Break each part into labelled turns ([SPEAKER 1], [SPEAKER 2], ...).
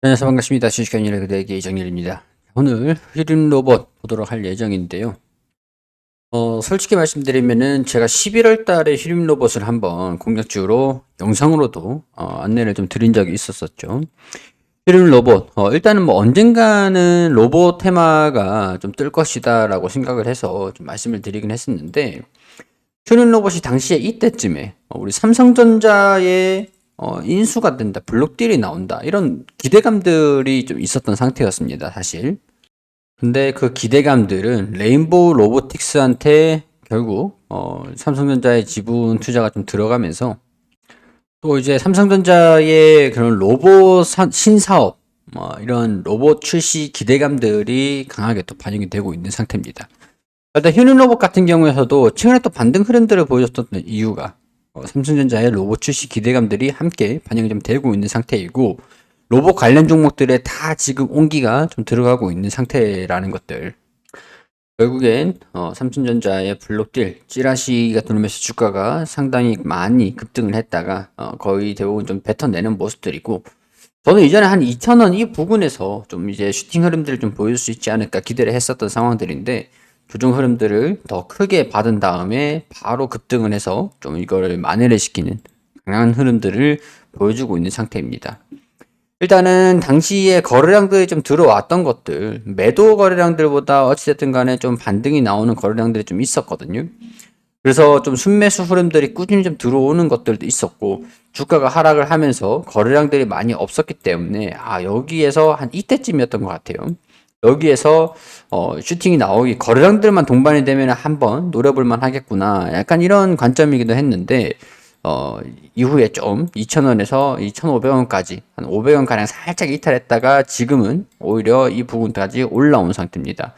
[SPEAKER 1] 안녕하세요. 반갑습니다. 주식한 일의 그대에게 이정일입니다. 오늘 휴림 로봇 보도록 할 예정인데요. 솔직히 말씀드리면은 제가 11월 달에 휴림 로봇을 한번 공략주로 영상으로도 안내를 좀 드린 적이 있었었죠. 휴림 로봇, 일단은 뭐 언젠가는 로봇 테마가 좀 뜰 것이다 라고 생각을 해서 좀 말씀을 드리긴 했었는데, 휴림 로봇이 당시에 이때쯤에 우리 삼성전자의 인수가 된다, 블록딜이 나온다, 이런 기대감들이 좀 있었던 상태였습니다, 사실. 근데 그 기대감들은 레인보우 로보틱스한테 결국 삼성전자의 지분 투자가 좀 들어가면서 또 이제 삼성전자의 그런 로봇 신사업 이런 로봇 출시 기대감들이 강하게 또 반영이 되고 있는 상태입니다. 일단 휴닝 로봇 같은 경우에서도 최근에 또 반등 흐름들을 보여줬던 이유가 삼성전자의 로봇 출시 기대감들이 함께 반영이 좀 되고 있는 상태이고, 로봇 관련 종목들에 다 지금 온기가 좀 들어가고 있는 상태라는 것들. 결국엔 삼성전자의 블록딜 찌라시가 들어오면서 주가가 상당히 많이 급등을 했다가 거의 대부분 좀 뱉어내는 모습들이고, 저는 이전에 한 2,000원 이 부근에서 좀 이제 슈팅 흐름들을 좀 보여줄 수 있지 않을까 기대를 했었던 상황들인데, 조정 흐름들을 더 크게 받은 다음에 바로 급등을 해서 좀 이거를 만회를 시키는 강한 흐름들을 보여주고 있는 상태입니다. 일단은 당시에 거래량들이 좀 들어왔던 것들, 매도 거래량들보다 어찌됐든 간에 좀 반등이 나오는 거래량들이 좀 있었거든요. 그래서 좀 순매수 흐름들이 꾸준히 좀 들어오는 것들도 있었고, 주가가 하락을 하면서 거래량들이 많이 없었기 때문에 여기에서 한 이때쯤이었던 것 같아요. 여기에서 슈팅이 나오기, 거래량들만 동반이 되면 한번 노려볼만 하겠구나, 약간 이런 관점이기도 했는데, 이후에 좀 2,000원에서 2,500원까지 한 500원 가량 살짝 이탈했다가 지금은 오히려 이 부분까지 올라온 상태입니다.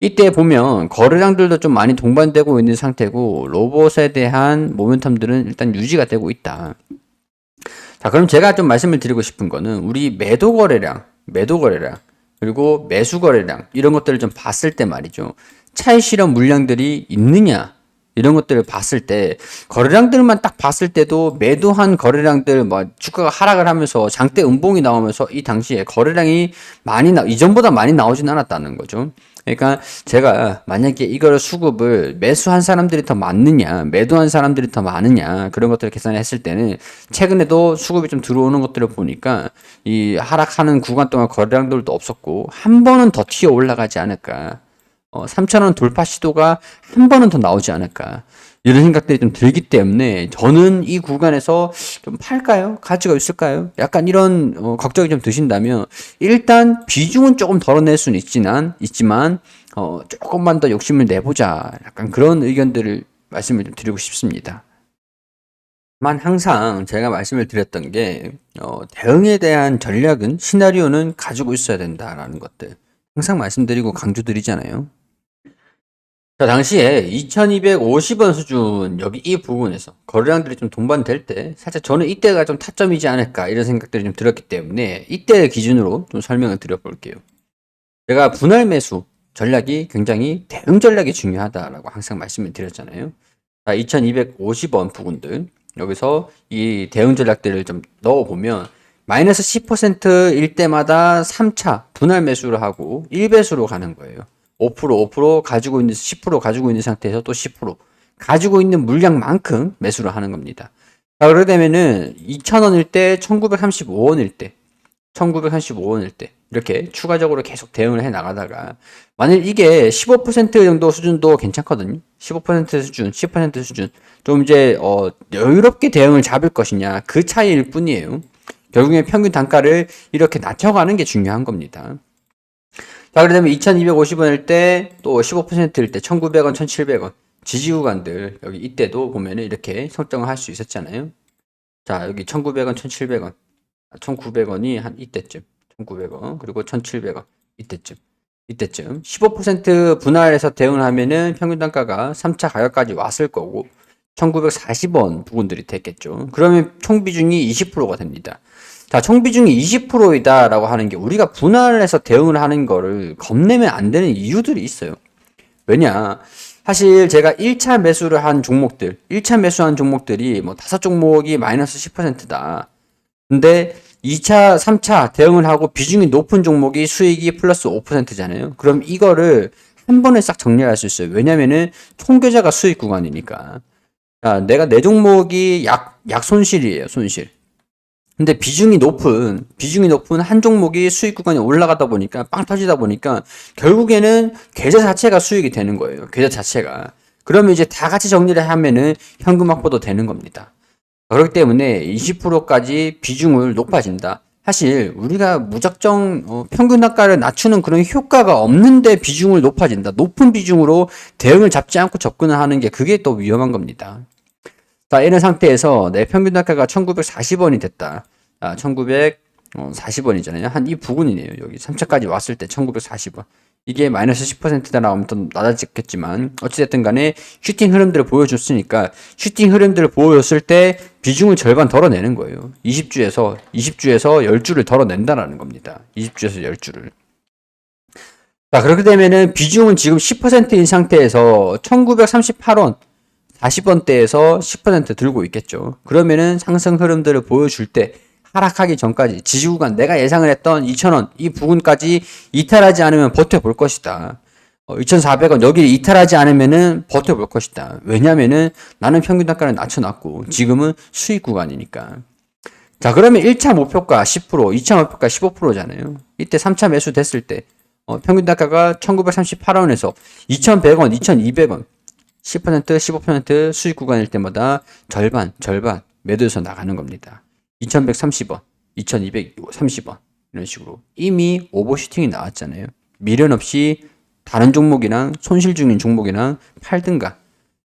[SPEAKER 1] 이때 보면 거래량들도 좀 많이 동반되고 있는 상태고, 로봇에 대한 모멘텀들은 일단 유지가 되고 있다. 자, 그럼 제가 좀 말씀을 드리고 싶은 거는 우리 매도 거래량, 그리고 매수 거래량 이런 것들을 좀 봤을 때 말이죠. 차익 실현 물량들이 있느냐, 이런 것들을 봤을 때 거래량들만 딱 봤을 때도 매도한 거래량들 뭐 주가가 하락을 하면서 장대 음봉이 나오면서 이 당시에 거래량이 이전보다 많이 나오진 않았다는 거죠. 그러니까 제가 만약에 이걸 수급을 매수한 사람들이 더 많느냐, 매도한 사람들이 더 많으냐, 그런 것들을 계산했을 때는 최근에도 수급이 좀 들어오는 것들을 보니까 이 하락하는 구간 동안 거래량들도 없었고 한 번은 더 튀어 올라가지 않을까. 3,000원 돌파 시도가 한 번은 더 나오지 않을까. 이런 생각들이 좀 들기 때문에 저는 이 구간에서 좀 팔까요? 가치가 있을까요? 약간 이런 걱정이 좀 드신다면 일단 비중은 조금 덜어낼 수는 있지만 조금만 더 욕심을 내보자. 약간 그런 의견들을 말씀을 좀 드리고 싶습니다. 만 항상 제가 말씀을 드렸던 게 대응에 대한 전략은 시나리오는 가지고 있어야 된다라는 것들 항상 말씀드리고 강조드리잖아요. 자, 당시에 2250원 수준, 여기 이 부분에서 거래량들이 좀 동반될 때 살짝 저는 이때가 좀 타점이지 않을까 이런 생각들이 좀 들었기 때문에 이때 기준으로 좀 설명을 드려볼게요. 제가 분할 매수 전략이 굉장히 대응 전략이 중요하다라고 항상 말씀을 드렸잖아요. 자, 2250원 부분들 여기서 이 대응 전략들을 좀 넣어보면 마이너스 10%일 때마다 3차 분할 매수를 하고 1배수로 가는 거예요. 5% 가지고 있는 10% 가지고 있는 상태에서 또 10% 가지고 있는 물량만큼 매수를 하는 겁니다. 자, 그러게 되면은 2,000원일 때, 1,935원일 때, 1,935원일 때 이렇게 추가적으로 계속 대응을 해 나가다가 만일 이게 15% 정도 수준도 괜찮거든요. 15% 수준, 10% 수준 좀 이제 여유롭게 대응을 잡을 것이냐 그 차이일 뿐이에요. 결국에 평균 단가를 이렇게 낮춰가는 게 중요한 겁니다. 자, 그러면 2250원일 때, 또 15%일 때, 1900원, 1700원. 지지 구간들, 여기 이때도 보면은 이렇게 설정을 할 수 있었잖아요. 자, 여기 1900원, 1700원. 1900원이 한 이때쯤. 1900원, 그리고 1700원. 이때쯤. 15% 분할해서 대응을 하면은 평균 단가가 3차 가격까지 왔을 거고, 1940원 부분들이 됐겠죠. 그러면 총 비중이 20%가 됩니다. 자, 총 비중이 20%이다라고 하는 게 우리가 분할해서 대응을 하는 거를 겁내면 안 되는 이유들이 있어요. 왜냐? 사실 제가 1차 매수를 한 종목들, 1차 매수한 종목들이 뭐 5종목이 마이너스 10%다. 근데 2차, 3차 대응을 하고 비중이 높은 종목이 수익이 플러스 5%잖아요. 그럼 이거를 한 번에 싹 정리할 수 있어요. 왜냐면은 총계좌가 수익 구간이니까. 자, 내가 내 종목이 약 손실이에요, 손실. 근데 비중이 높은 한 종목이 수익 구간이 올라가다 보니까, 빵 터지다 보니까, 결국에는 계좌 자체가 수익이 되는 거예요. 계좌 자체가. 그러면 이제 다 같이 정리를 하면은 현금 확보도 되는 겁니다. 그렇기 때문에 20%까지 비중을 높아진다. 사실 우리가 무작정 평균 단가를 낮추는 그런 효과가 없는데 비중을 높아진다. 높은 비중으로 대응을 잡지 않고 접근을 하는 게 그게 또 위험한 겁니다. 자, 이런 상태에서 내 평균 단가가 1940원이 됐다. 1940원이잖아요. 한 이 부근이네요. 여기 3차까지 왔을 때 1940원. 이게 마이너스 10%다 나오면 좀 낮아졌겠지만 어찌됐든 간에 슈팅 흐름들을 보여줬으니까 슈팅 흐름들을 보여줬을 때 비중을 절반 덜어내는 거예요. 20주에서 10주를 덜어낸다라는 겁니다. 20주에서 10주를. 자, 그렇게 되면은 비중은 지금 10%인 상태에서 1938원 40원대에서 10% 들고 있겠죠. 그러면은 상승 흐름들을 보여줄 때 하락하기 전까지 지지 구간 내가 예상을 했던 2,000원 이 부분까지 이탈하지 않으면 버텨볼 것이다. 2,400원 여기를 이탈하지 않으면은 버텨볼 것이다. 왜냐면은 나는 평균 단가를 낮춰놨고 지금은 수익 구간이니까. 자, 그러면 1차 목표가 10%, 2차 목표가 15%잖아요. 이때 3차 매수 됐을 때 평균 단가가 1938원에서 2100원, 2200원 10%, 15% 수익 구간일 때마다 절반 매도해서 나가는 겁니다. 2130원, 2230원 이런 식으로 이미 오버슈팅이 나왔잖아요. 미련 없이 다른 종목이랑 손실 중인 종목이랑 팔든가.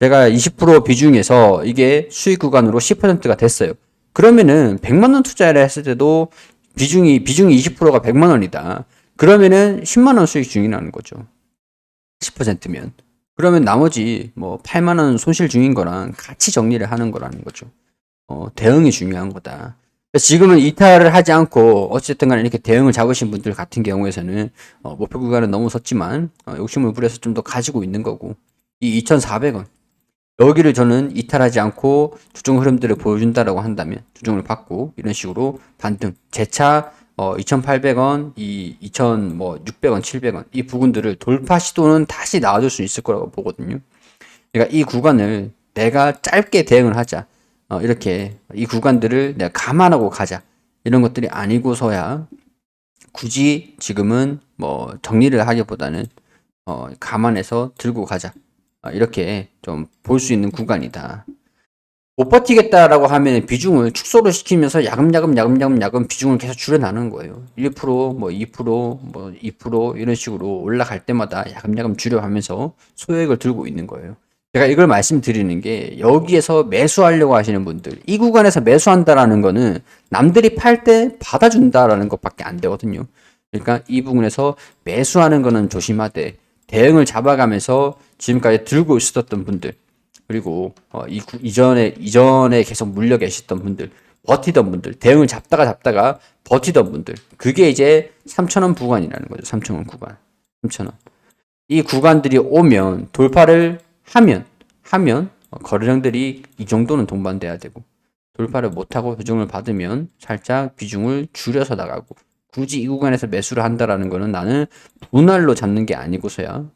[SPEAKER 1] 제가 20% 비중에서 이게 수익 구간으로 10%가 됐어요. 그러면은 100만 원 투자를 했을 때도 비중이 20%가 100만 원이다. 그러면은 10만 원 수익 중이라는 거죠. 10%면. 그러면 나머지 뭐 8만 원 손실 중인 거랑 같이 정리를 하는 거라는 거죠. 대응이 중요한 거다. 지금은 이탈을 하지 않고 어쨌든 간에 이렇게 대응을 잡으신 분들 같은 경우에서는 목표 구간은 넘어섰지만 욕심을 부려서 좀 더 가지고 있는 거고 이 2,400원 여기를 저는 이탈하지 않고 주중 흐름들을 보여준다라고 한다면 주중을 받고 이런 식으로 반등 재차 2,800원, 2,600원, 700원 이 부분들을 돌파 시도는 다시 나와줄 수 있을 거라고 보거든요. 그러니까 이 구간을 내가 짧게 대응을 하자. 이렇게 이 구간들을 내가 감안하고 가자. 이런 것들이 아니고서야 굳이 지금은 뭐 정리를 하기보다는 감안해서 들고 가자. 이렇게 좀 볼 수 있는 구간이다. 못 버티겠다라고 하면 비중을 축소를 시키면서 야금야금 비중을 계속 줄여나가는 거예요. 1%, 뭐 2%, 뭐 2% 이런 식으로 올라갈 때마다 야금야금 줄여가면서 소액을 들고 있는 거예요. 제가 이걸 말씀드리는 게 여기에서 매수하려고 하시는 분들, 이 구간에서 매수한다라는 거는 남들이 팔 때 받아준다라는 것밖에 안 되거든요. 그러니까 이 부분에서 매수하는 거는 조심하되 대응을 잡아가면서 지금까지 들고 있었던 분들, 그리고 이전에 계속 물려 계셨던 분들, 버티던 분들, 대응을 잡다가 버티던 분들, 그게 이제 3,000원 구간이라는 거죠. 3,000원 구간. 3,000원. 이 구간들이 오면 돌파를 하면 거래량들이 이 정도는 동반돼야 되고 돌파를 못하고 조정을 받으면 살짝 비중을 줄여서 나가고 굳이 이 구간에서 매수를 한다라는 거는 나는 분할로 잡는 게 아니고서야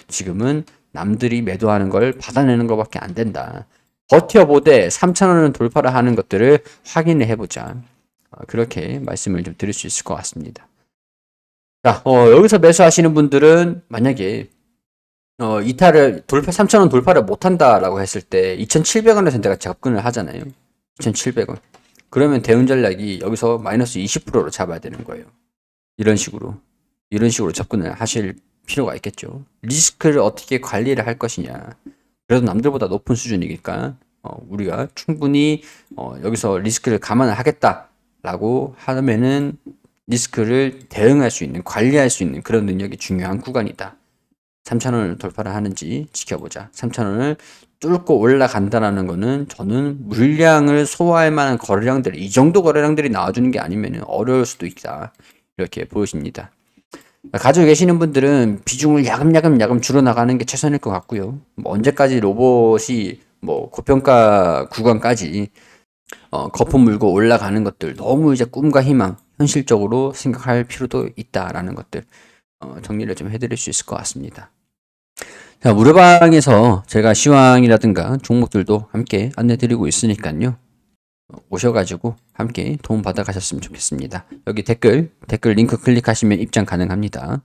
[SPEAKER 1] 지금은 남들이 매도하는 걸 받아내는 것밖에 안 된다. 버텨보되 3,000원은 돌파를 하는 것들을 확인을 해보자. 그렇게 말씀을 좀 드릴 수 있을 것 같습니다. 자, 여기서 매수하시는 분들은 만약에 이탈을 3,000원 돌파를 못한다라고 했을 때 2,700원에서 내가 접근을 하잖아요. 2,700원. 그러면 대응 전략이 여기서 마이너스 20%로 잡아야 되는 거예요. 이런 식으로 접근을 하실 필요가 있겠죠. 리스크를 어떻게 관리를 할 것이냐. 그래도 남들보다 높은 수준이니까 우리가 충분히 여기서 리스크를 감안을 하겠다라고 하면은 리스크를 대응할 수 있는, 관리할 수 있는 그런 능력이 중요한 구간이다. 3,000원을 돌파를 하는지 지켜보자. 3,000원을 뚫고 올라간다라는 거는 저는 물량을 소화할 만한 거래량들, 이 정도 거래량들이 나와주는 게 아니면 어려울 수도 있다. 이렇게 보여집니다. 가지고 계시는 분들은 비중을 야금야금 줄여나가는 게 최선일 것 같고요. 뭐 언제까지 로봇이 뭐 고평가 구간까지 거품 물고 올라가는 것들 너무 이제 꿈과 희망, 현실적으로 생각할 필요도 있다라는 것들 정리를 좀 해드릴 수 있을 것 같습니다. 자, 무료방에서 제가 시황이라든가 종목들도 함께 안내드리고 있으니까요. 오셔가지고 함께 도움 받아 가셨으면 좋겠습니다. 여기 댓글 링크 클릭하시면 입장 가능합니다.